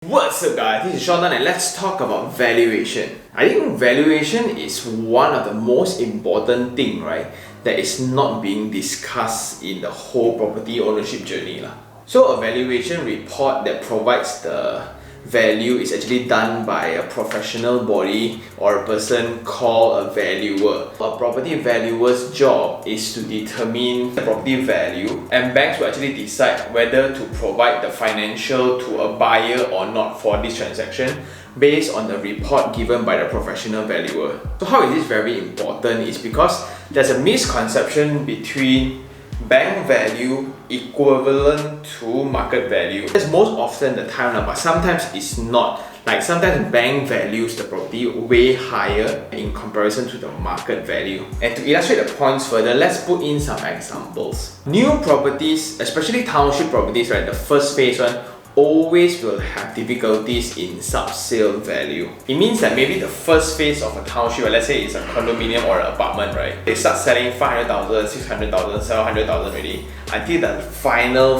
What's up guys, this is Sheldon and let's talk about valuation. I think valuation is one of the most important thing, right, that is not being discussed in the whole property ownership journey. So a valuation report that provides the value is actually done by a professional body or a person called a valuer. A property valuer's job is to determine the property value, and banks will actually decide whether to provide the financial to a buyer or not for this transaction based on the report given by the professional valuer. So how is this very important is because there's a misconception between bank value equivalent to market value. That's most often the time, but sometimes it's not. Like sometimes bank values the property way higher in comparison to the market value. And to illustrate the points further, let's put in some examples. New properties, especially township properties, right, the first phase one, always will have difficulties in sub-sale value. It means that maybe the first phase of a township, let's say it's a condominium or an apartment, right? They start selling 500,000, 600,000, 700,000 already until the final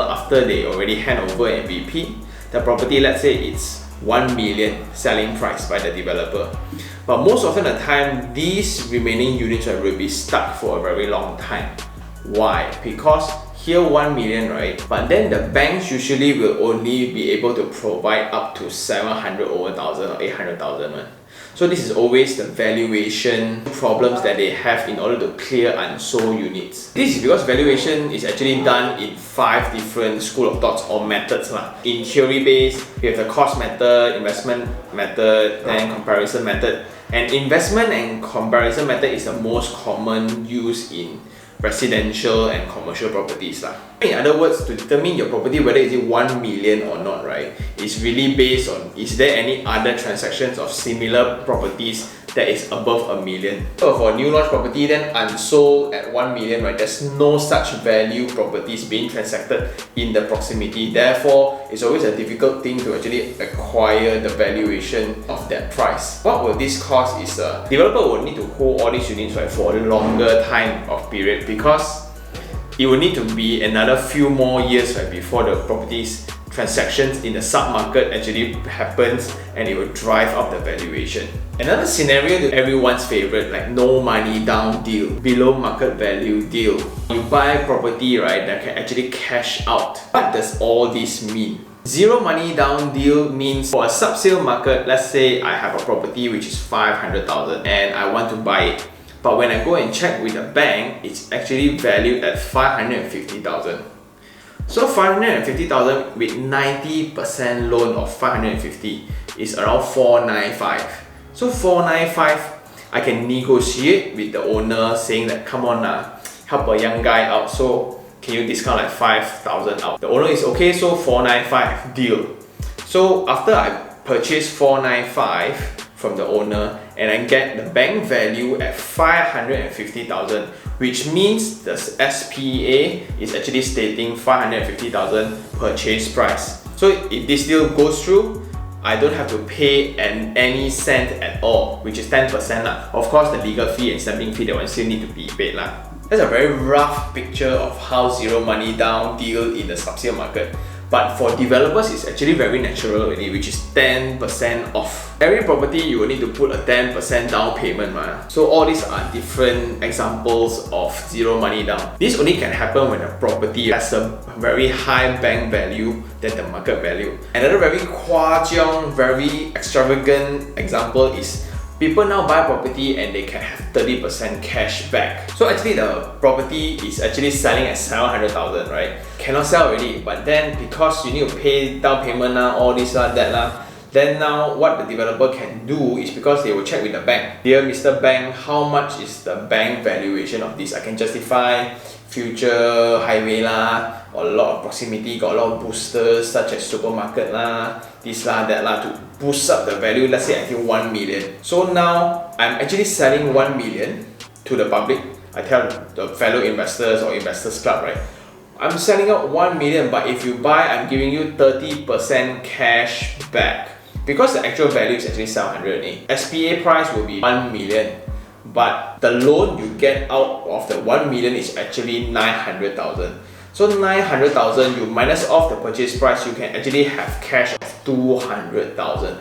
after they already hand over an MVP, the property, let's say it's 1 million selling price by the developer. But most often the time, these remaining units will be stuck for a very long time. Why? Because here 1 million, right? But then the banks usually will only be able to provide up to 700 over thousand or 800,000. So this is always the valuation problems that they have in order to clear unsold units. This is because valuation is actually done in 5 different school of thoughts or methods. In theory based, we have the cost method, investment method, then comparison method. And investment and comparison method is the most common use in residential and commercial properties. In other words, to determine your property whether is it 1 million or not, right, is really based on is there any other transactions of similar properties that is above 1 million. So for a new launch property, then unsold at 1 million, right, there's no such value properties being transacted in the proximity. Therefore, it's always a difficult thing to actually acquire the valuation of that price. What will this cost is the developer will need to hold all these units, right, for a longer time of period, because it will need to be another few more years, right, before the properties transactions in the sub-market actually happens, and it will drive up the valuation. Another scenario to everyone's favorite, like no money down deal, below market value deal. You buy a property, right, that can actually cash out. What does all this mean? Zero money down deal means for a sub-sale market, let's say I have a property which is 500,000 and I want to buy it. But when I go and check with the bank, it's actually valued at 550,000. So 550,000 with 90% loan of 550 is around 495. So 495, I can negotiate with the owner saying that, come on help a young guy out, so can you discount like 5,000 out? The owner is okay, so 495 deal. So after I purchase 495 from the owner and I get the bank value at 550,000, which means the SPA is actually stating 550,000 purchase price. So if this deal goes through, I don't have to pay any cent at all, which is 10%. Of course, the legal fee and stamping fee, that one still need to be paid. That's a very rough picture of how zero money down deal in the sub-sale market. But for developers, it's actually very natural already, which is 10% off. Every property, you will need to put a 10% down payment. So all these are different examples of zero money down. This only can happen when a property has a very high bank value than the market value. Another very夸张, very extravagant example is people now buy property and they can have 30% cash back. So actually the property is actually selling at 700,000, right? Cannot sell already, but then because you need to pay down payment, all this, that, then now what the developer can do is, because they will check with the bank, dear Mr. Bank, how much is the bank valuation of this? I can justify future highway or a lot of proximity, got a lot of boosters such as supermarket this that to boost up the value, let's say until 1 million. So now I'm actually selling 1 million to the public. I tell the fellow investors or investors club, right, I'm selling out 1 million, but if you buy, I'm giving you 30% cash back, because the actual value is actually 700. SPA price will be 1 million, but the loan you get out of the 1 million is actually 900,000. So 900,000, you minus off the purchase price, you can actually have cash of 200,000,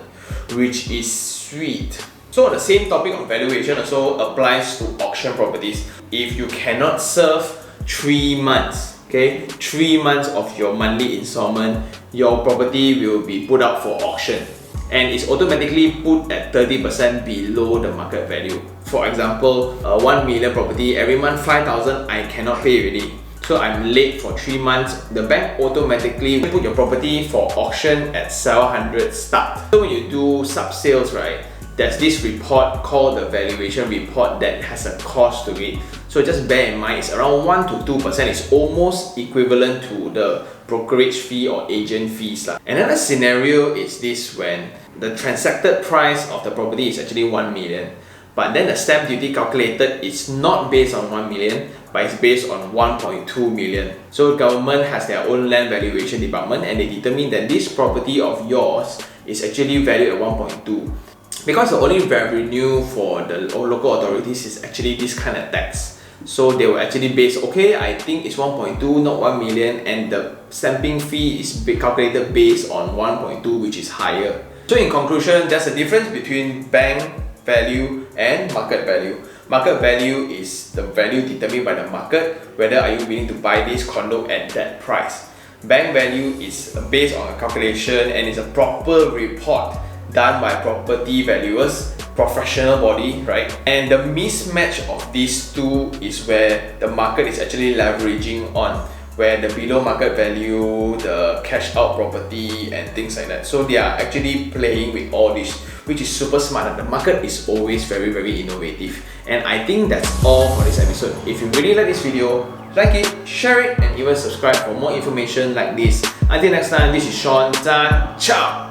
which is sweet. So the same topic on valuation also applies to auction properties. If you cannot serve 3 months, okay, 3 months of your monthly installment, your property will be put up for auction, and it's automatically put at 30% below the market value. For example, a 1 million property, every month 5,000, I cannot pay already. So I'm late for 3 months, the bank automatically put your property for auction at 700 start. So when you do sub-sales, right, there's this report called the valuation report that has a cost to it. So just bear in mind, it's around 1 to 2%. It's almost equivalent to the brokerage fee or agent fees. Another scenario is this, when the transacted price of the property is actually 1 million, but then the stamp duty calculated is not based on 1 million, but it's based on 1.2 million. So government has their own land valuation department, and they determine that this property of yours is actually valued at 1.2. Because the only revenue for the local authorities is actually this kind of tax. So they will actually base, okay, I think it's 1.2, not 1 million, and the stamping fee is calculated based on 1.2, which is higher. So in conclusion, there's a difference between bank value and market value. Market value is the value determined by the market, whether are you willing to buy this condo at that price. Bank value is based on a calculation and is a proper report done by property valuers, professional body, right? And the mismatch of these two is where the market is actually leveraging on, where the below market value, the cash out property and things like that. So they are actually playing with all this, which is super smart. The market is always very, very innovative. And I think that's all for this episode. If you really like this video, like it, share it, and even subscribe for more information like this. Until next time, this is Sean Zhan. Ciao!